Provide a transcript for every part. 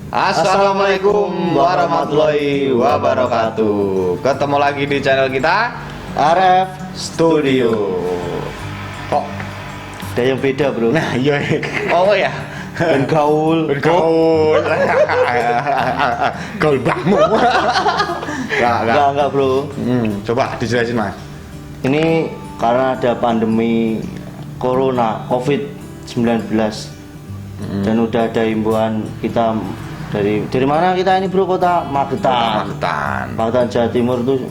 Assalamualaikum warahmatullahi wabarakatuh. Ketemu lagi di channel kita RF Studio. Kok ada yang beda bro. nah iya. Oh ya. Bergaul. Gaul bahmu. Enggak bro. Coba dijelasin Mas. Ini karena ada pandemi Corona COVID-19 dan udah ada himbauan kita dari mana kita ini bro, kota Magetan. Magetan Jawa Timur tuh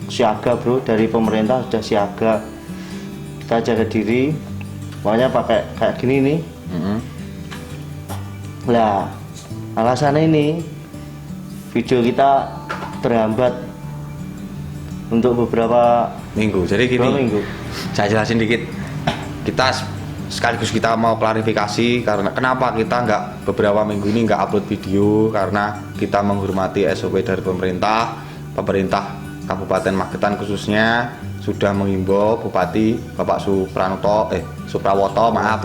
siaga bro, dari pemerintah sudah siaga. Kita jaga diri, pokoknya pakai kayak gini nih. Lah alasannya ini video kita terhambat untuk beberapa minggu. Jadi gini, minggu. Saya jelasin dikit. Sekaligus kita mau klarifikasi karena kenapa kita nggak beberapa minggu ini nggak upload video, karena kita menghormati SOP dari pemerintah Kabupaten Magetan khususnya sudah menghimbau Bupati Bapak Suprawoto maaf.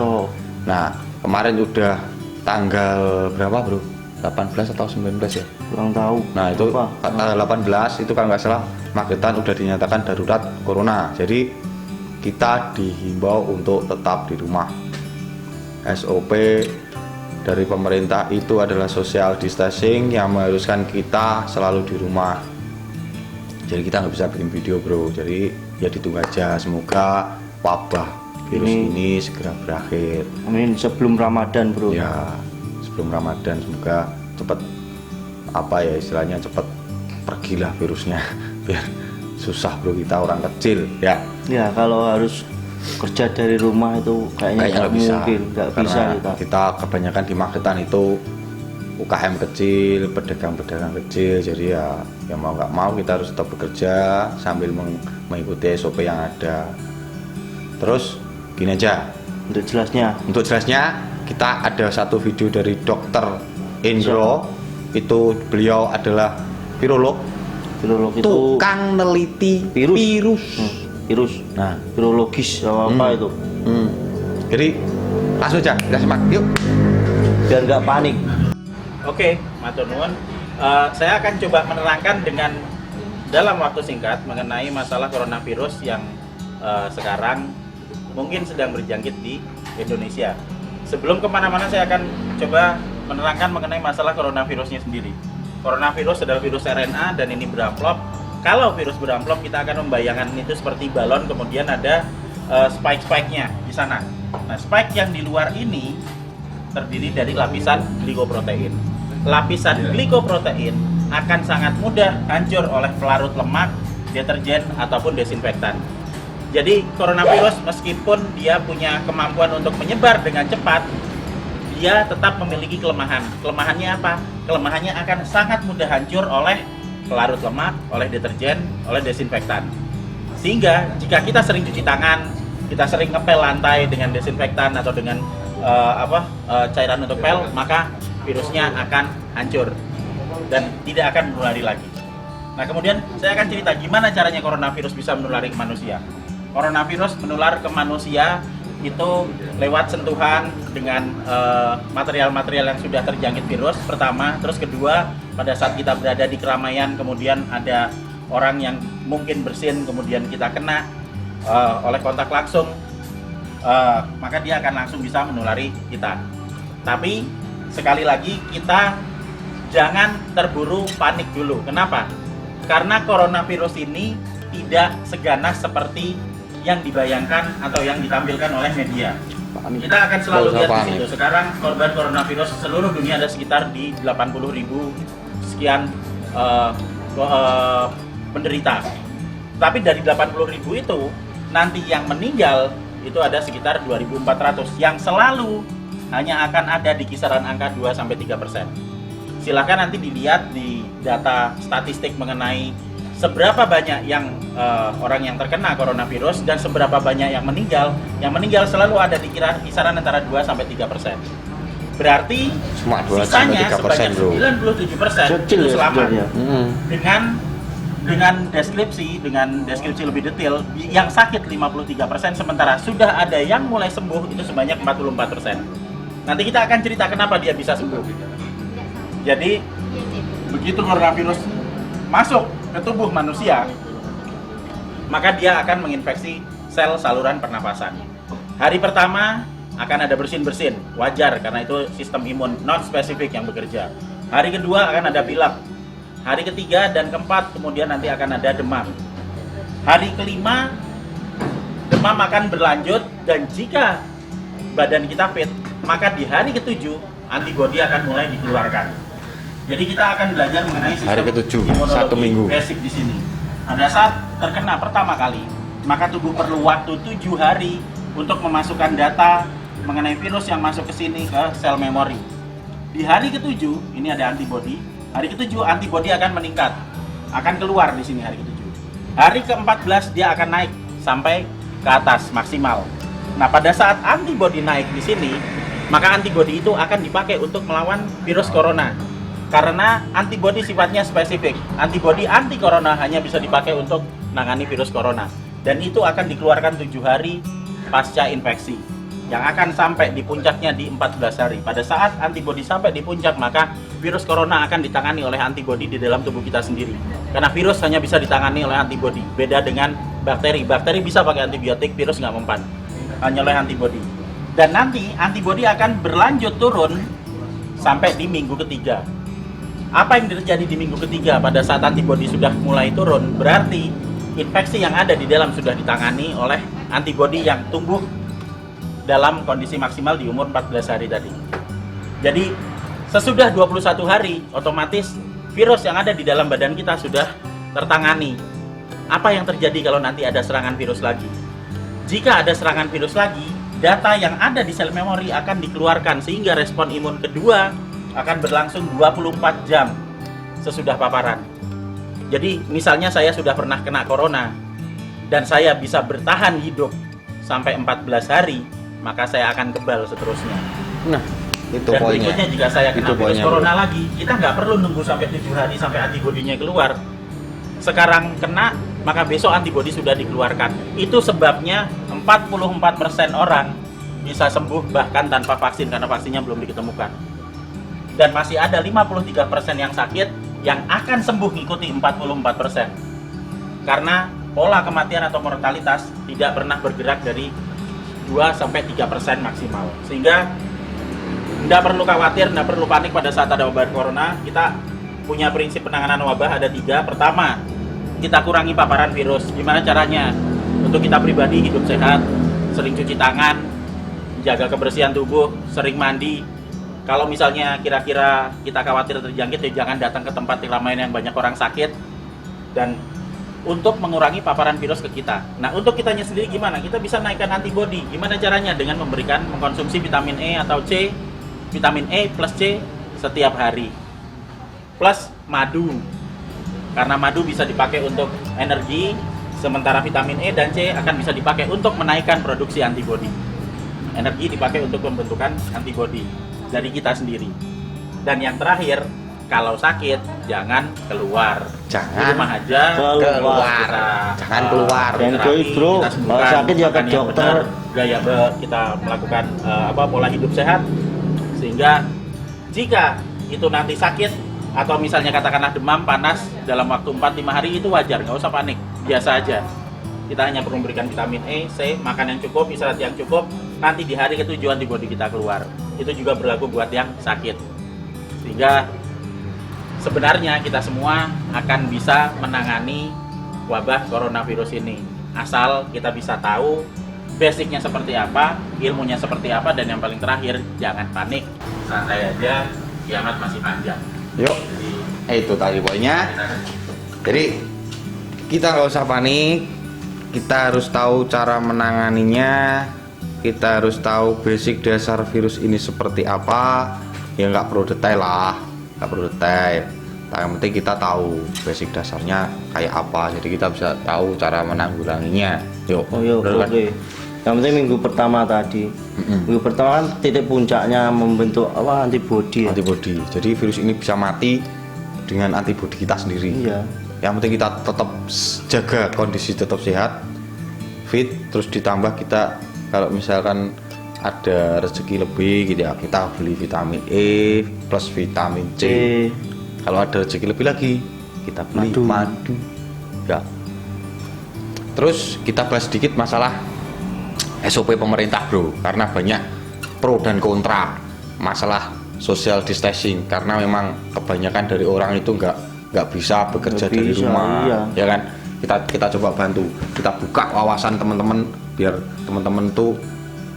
Nah kemarin udah tanggal berapa bro? 18 atau 19 ya? Kurang tahu. Nah itu tanggal 18 itu kalau nggak salah Magetan udah dinyatakan darurat corona. Jadi kita dihimbau untuk tetap di rumah. SOP dari pemerintah itu adalah social distancing yang mengharuskan kita selalu di rumah. Jadi kita nggak bisa bikin video bro. Jadi ya ditunggu aja, semoga wabah virus ini segera berakhir. Amin, sebelum Ramadan bro. Ya sebelum Ramadan semoga cepat istilahnya cepat pergilah virusnya biar susah bro, kita orang kecil ya. Ya kalau harus kerja dari rumah itu kayaknya nggak mungkin, nggak bisa kita kebanyakan di Magetan itu UKM kecil, pedagang-pedagang kecil, jadi ya mau nggak mau kita harus tetap bekerja sambil mengikuti SOP yang ada. Terus gini aja, untuk jelasnya kita ada satu video dari Dokter Indro. Itu beliau adalah virolog itu tukang neliti virus. Nah, virologis apa itu. Jadi langsung aja kita simak yuk biar nggak panik. Oke, matur nuwun. Saya akan coba menerangkan dengan dalam waktu singkat mengenai masalah coronavirus yang sekarang mungkin sedang berjangkit di Indonesia. Sebelum kemana-mana saya akan coba menerangkan mengenai masalah coronavirusnya sendiri. Coronavirus adalah virus RNA dan ini beramplop. Kalau virus beramplop kita akan membayangkan itu seperti balon, kemudian ada spike-spike-nya di sana. Nah, spike yang di luar ini terdiri dari lapisan glikoprotein. Lapisan glikoprotein akan sangat mudah hancur oleh pelarut lemak, deterjen ataupun desinfektan. Jadi coronavirus meskipun dia punya kemampuan untuk menyebar dengan cepat, dia tetap memiliki kelemahan. Kelemahannya apa? Kelemahannya akan sangat mudah hancur oleh pelarut lemak, oleh deterjen, oleh desinfektan. Sehingga jika kita sering cuci tangan, kita sering ngepel lantai dengan desinfektan atau dengan cairan untuk pel, maka virusnya akan hancur dan tidak akan menulari lagi. Nah, kemudian saya akan cerita gimana caranya coronavirus bisa menulari ke manusia. Coronavirus menular ke manusia itu lewat sentuhan dengan material-material yang sudah terjangkit virus pertama, terus kedua pada saat kita berada di keramaian, kemudian ada orang yang mungkin bersin, kemudian kita kena oleh kontak langsung, maka dia akan langsung bisa menulari kita. Tapi sekali lagi kita jangan terburu panik dulu. Kenapa? Karena coronavirus ini tidak seganas seperti yang dibayangkan atau yang ditampilkan oleh media. Kita akan selalu lihat di situ. Sekarang korban coronavirus seluruh dunia ada sekitar di 80.000 sekian penderita. Tapi dari 80.000 itu nanti yang meninggal itu ada sekitar 2.400 yang selalu hanya akan ada di kisaran angka 2-3%. Silahkan nanti dilihat di data statistik mengenai seberapa banyak yang orang yang terkena coronavirus dan seberapa banyak yang meninggal. Yang meninggal selalu ada di kisaran antara 2-3%. Berarti sisanya sebanyak 97% itu selamat. Dengan deskripsi lebih detail, yang sakit 53%, sementara sudah ada yang mulai sembuh itu sebanyak 44%. Nanti kita akan cerita kenapa dia bisa sembuh. Jadi begitu coronavirus masuk ke tubuh manusia, maka dia akan menginfeksi sel saluran pernapasan. Hari pertama akan ada bersin-bersin, wajar karena itu sistem imun non spesifik yang bekerja. Hari kedua akan ada pilek. Hari ketiga dan keempat kemudian nanti akan ada demam. Hari kelima demam akan berlanjut, dan jika badan kita fit, maka di hari ketujuh antibodi akan mulai dikeluarkan. Jadi kita akan belajar mengenai sistem Hari ketujuh, imunologi 1 minggu. basic di sini. Pada saat terkena pertama kali, maka tubuh perlu waktu 7 hari untuk memasukkan data mengenai virus yang masuk ke sini ke sel memori. Di hari ketujuh, ini ada antibodi. Hari ketujuh antibodi akan meningkat, akan keluar di sini hari ketujuh. Hari ke-14 dia akan naik sampai ke atas maksimal. Nah, pada saat antibodi naik di sini, maka antibodi itu akan dipakai untuk melawan virus corona. Karena antibodi sifatnya spesifik. Antibodi anti corona hanya bisa dipakai untuk menangani virus corona. Dan itu akan dikeluarkan 7 hari pasca infeksi, yang akan sampai di puncaknya di 14 hari. Pada saat antibodi sampai di puncak, maka virus corona akan ditangani oleh antibodi di dalam tubuh kita sendiri. Karena virus hanya bisa ditangani oleh antibodi. Beda dengan bakteri. Bakteri bisa pakai antibiotik, virus nggak mempan. Hanya oleh antibodi. Dan nanti antibodi akan berlanjut turun sampai di minggu ketiga. Apa yang terjadi di minggu ketiga pada saat antibodi sudah mulai turun? Berarti infeksi yang ada di dalam sudah ditangani oleh antibodi yang tumbuh dalam kondisi maksimal di umur 14 hari tadi. Jadi sesudah 21 hari, otomatis virus yang ada di dalam badan kita sudah tertangani. Apa yang terjadi kalau nanti ada serangan virus lagi? Jika ada serangan virus lagi, data yang ada di sel memori akan dikeluarkan, sehingga respon imun kedua akan berlangsung 24 jam sesudah paparan. Jadi misalnya saya sudah pernah kena corona dan saya bisa bertahan hidup sampai 14 hari, maka saya akan kebal seterusnya. Nah, itu Dan poinnya. berikutnya jika saya kena Itu virus poinnya, corona bro. lagi, kita nggak perlu nunggu sampai 7 hari sampai antibodinya keluar. Sekarang kena, maka besok antibodi sudah dikeluarkan. Itu sebabnya 44% orang bisa sembuh bahkan tanpa vaksin, karena vaksinnya belum ditemukan. Dan masih ada 53% yang sakit yang akan sembuh ngikuti 44%. Karena pola kematian atau mortalitas tidak pernah bergerak dari 2-3% maksimal. Sehingga tidak perlu khawatir, tidak perlu panik pada saat ada wabah corona. Kita punya prinsip penanganan wabah ada 3. Pertama, kita kurangi paparan virus. Gimana caranya? Untuk kita pribadi hidup sehat, sering cuci tangan, jaga kebersihan tubuh, sering mandi. Kalau misalnya kira-kira kita khawatir terjangkit, ya jangan datang ke tempat keramaian yang banyak orang sakit. Dan untuk mengurangi paparan virus ke kita. Nah, untuk kitanya sendiri gimana? Kita bisa naikkan antibodi. Gimana caranya? Dengan mengkonsumsi vitamin E atau C, vitamin E plus C setiap hari. Plus madu. Karena madu bisa dipakai untuk energi, sementara vitamin E dan C akan bisa dipakai untuk menaikkan produksi antibodi. Energi dipakai untuk pembentukan antibodi dari kita sendiri. Dan yang terakhir, kalau sakit jangan keluar. Di Jangan rumah aja. Keluar. Jangan keluar. Dan terapi, joy, bro. kita sembuhkan. Kalau sakit ya ke Makan yang dokter. benar, kita melakukan pola hidup sehat, sehingga jika itu nanti sakit atau misalnya katakanlah demam, panas dalam waktu 4-5 hari, itu wajar, nggak usah panik, biasa aja. Kita hanya perlu memberikan vitamin E, C, makan yang cukup, istirahat yang cukup. Nanti di hari ke-7 antibodi kita keluar. Itu juga berlaku buat yang sakit. Sehingga sebenarnya kita semua akan bisa menangani wabah coronavirus ini. Asal kita bisa tahu basicnya seperti apa, ilmunya seperti apa, dan yang paling terakhir, jangan panik. Santai aja, kiamat masih panjang. Yuk, itu tadi poinnya. Jadi kita nggak usah panik. Kita harus tahu cara menanganinya. Kita harus tahu basic dasar virus ini seperti apa. Ya nggak perlu detail lah, nggak perlu detail. Yang penting kita tahu basic dasarnya kayak apa. Jadi kita bisa tahu cara menanggulanginya. Yuk, Oh iya, bener kan? oke. Yang penting minggu pertama tadi. Minggu pertama kan titik puncaknya membentuk apa, antibodi. Ya? Antibodi. Jadi virus ini bisa mati dengan antibodi kita sendiri. Iya. Yang penting kita tetap jaga kondisi tetap sehat, fit, terus ditambah kita kalau misalkan ada rezeki lebih gitu ya, kita beli vitamin E plus vitamin C. Kalau ada rezeki lebih lagi, kita beli madu. Ya. Terus kita bahas sedikit masalah SOP pemerintah bro, karena banyak pro dan kontra masalah social distancing, karena memang kebanyakan dari orang itu nggak bisa bekerja dari rumah, ya kan? Kita coba bantu, kita buka wawasan teman-teman biar teman-teman tuh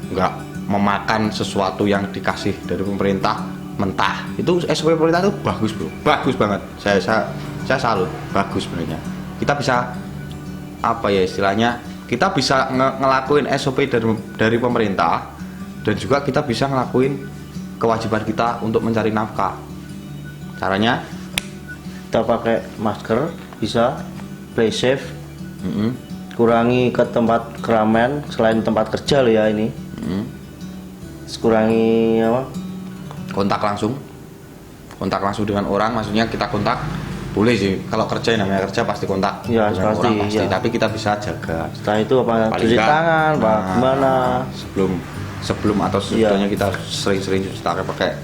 nggak memakan sesuatu yang dikasih dari pemerintah mentah. Itu SOP pemerintah tuh bagus bro, bagus banget. Saya salut, bagus sebenarnya. Kita bisa apa ya istilahnya? Kita bisa ngelakuin SOP dari pemerintah, dan juga kita bisa ngelakuin kewajiban kita untuk mencari nafkah. Caranya kita pakai masker, bisa play safe, kurangi ke tempat keramaian selain tempat kerja loh ya ini. Kurangi apa? Kontak langsung dengan orang, maksudnya kita kontak boleh sih, kalau kerja namanya kerja pasti kontak ya, dengan pasti, orang pasti, ya. tapi kita bisa jaga. Setelah itu apa? Paling Cuci enggak, tangan, Pak, gimana? Sebelum atau sesudahnya kita sering-sering cuci tangan pakai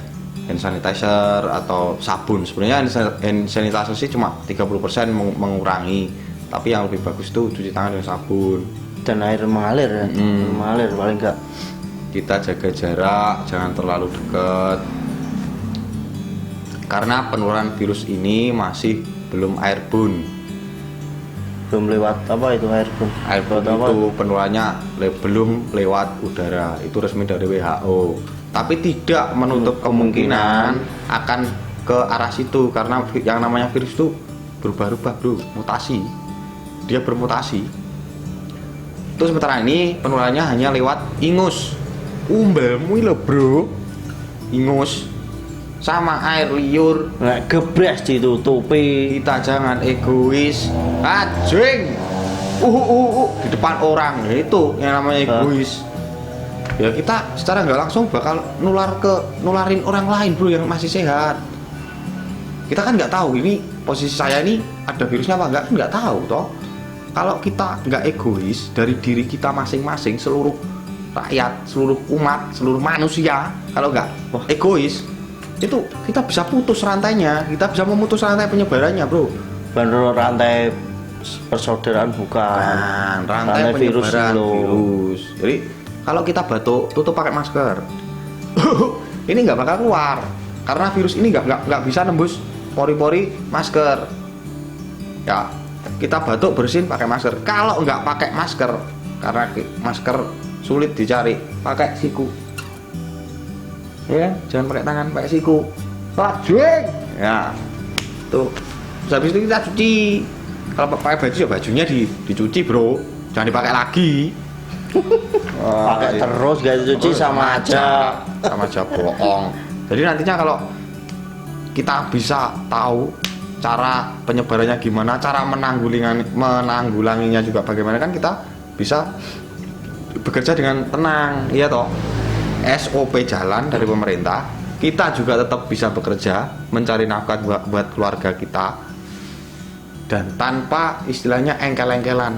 hand sanitizer atau sabun. Sebenarnya hand sanitizer sih cuma 30% mengurangi, tapi yang lebih bagus tuh cuci tangan dengan sabun Dan air mengalir ya, mengalir paling enggak. Kita jaga jarak, jangan terlalu dekat, karena penularan virus ini masih belum airborne. Belum lewat apa itu airborne? Airborne itu penularannya belum lewat udara, itu resmi dari WHO. Tapi tidak menutup kemungkinan akan ke arah situ, karena yang namanya virus itu berubah-ubah bro, mutasi. Dia bermutasi. Itu sementara ini penularannya hanya lewat ingus. Umbelmu lho bro, ingus sama air liur. Nah, gebres ditutupi. Kita jangan egois, anjing. Di depan orang, itu yang namanya egois. Ya kita secara nggak langsung bakal nularin orang lain bro yang masih sehat. Kita kan nggak tahu ini posisi saya ini ada virusnya apa enggak, kan nggak tahu toh. Kalau kita nggak egois dari diri kita masing-masing, seluruh rakyat, seluruh umat, seluruh manusia, kalau nggak egois, itu kita bisa putus rantainya, kita bisa memutus rantai penyebarannya bro. Bener, rantai persaudaraan bukan, rantai penyebaran virus. Jadi kalau kita batuk, tutup pakai masker. Ini nggak bakal keluar, karena virus ini nggak bisa nembus pori-pori masker. Ya, kita batuk bersin pakai masker. Kalau nggak pakai masker, karena masker sulit dicari, pakai siku. Ya, jangan pakai tangan, pakai siku. Lajeng. Ya. Tuh. Terus habis itu kita cuci. Kalau pakai baju ya bajunya dicuci, Bro. Jangan dipakai lagi. Pakai terus gak dicuci sama aja. Sama aja bohong. Jadi nantinya kalau kita bisa tahu cara penyebarannya gimana, cara menanggulanginya juga bagaimana, kan kita bisa bekerja dengan tenang, iya toh. SOP jalan dari pemerintah, kita juga tetap bisa bekerja mencari nafkah buat keluarga kita, dan tanpa istilahnya engkel-engkelan,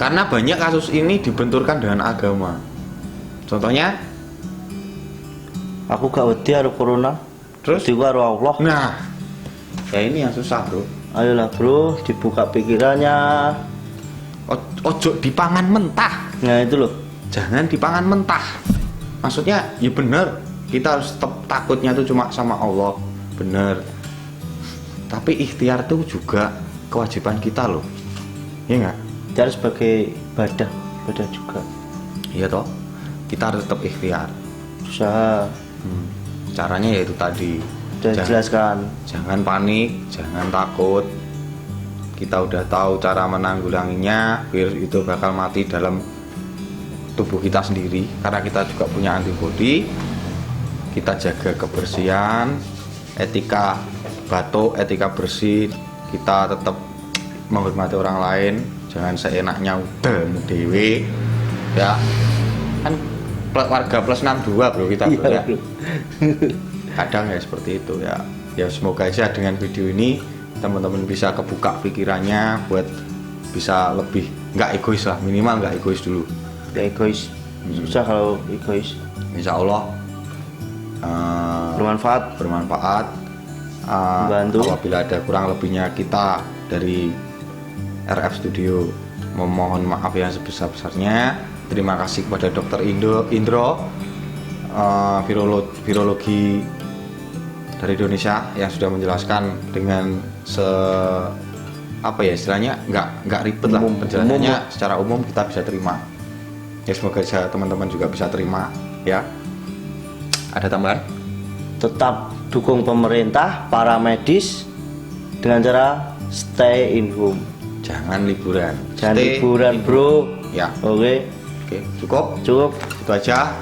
karena banyak kasus ini dibenturkan dengan agama. Contohnya, aku gak wedi karo corona, terus wedi karo Allah. Nah, ya ini yang susah bro. Ayolah bro, dibuka pikirannya. Ojo dipangan mentah. Nah itu loh, jangan dipangan mentah. Maksudnya ya bener, kita harus tetap takutnya tuh cuma sama Allah, bener. Tapi ikhtiar tuh juga kewajiban kita loh, iya nggak? Kita harus sebagai ibadah juga. Iya toh, kita harus tetap ikhtiar, usaha. Caranya yaitu tadi, sudah dijelaskan. Jangan panik, jangan takut. Kita udah tahu cara menanggulanginya, virus itu bakal mati dalam tubuh kita sendiri, karena kita juga punya antibodi. Kita jaga kebersihan, etika batuk, etika bersih. Kita tetap menghormati orang lain, jangan seenaknya udah dewe ya kan. Warga plus 62 bro kita bro, ya. Kadang ya seperti itu ya. Ya semoga aja dengan video ini teman-teman bisa kebuka pikirannya buat bisa lebih nggak egois lah, minimal nggak egois dulu. Gak egois. susah kalau egois. Insya Allah Bermanfaat. bermanfaat. Membantu. Apabila ada kurang lebihnya kita dari RF Studio memohon maaf yang sebesar-besarnya. Terima kasih kepada Dr. Indro, virologi dari Indonesia yang sudah menjelaskan dengan istilahnya nggak ribet lah penjelasannya, secara umum kita bisa terima. Ya semoga teman-teman juga bisa terima ya. Ada tambahan? Tetap dukung pemerintah, para medis dengan cara stay in home. Jangan liburan. Jangan Stay liburan, in bro. home. Ya. Oke, Cukup. cukup. Itu aja.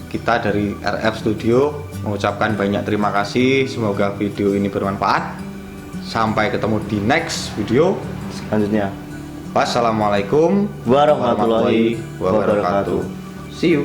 Kita dari RF Studio mengucapkan banyak terima kasih. Semoga video ini bermanfaat. Sampai ketemu di next video Selanjutnya. Wassalamualaikum Warahmatullahi wabarakatuh. See you.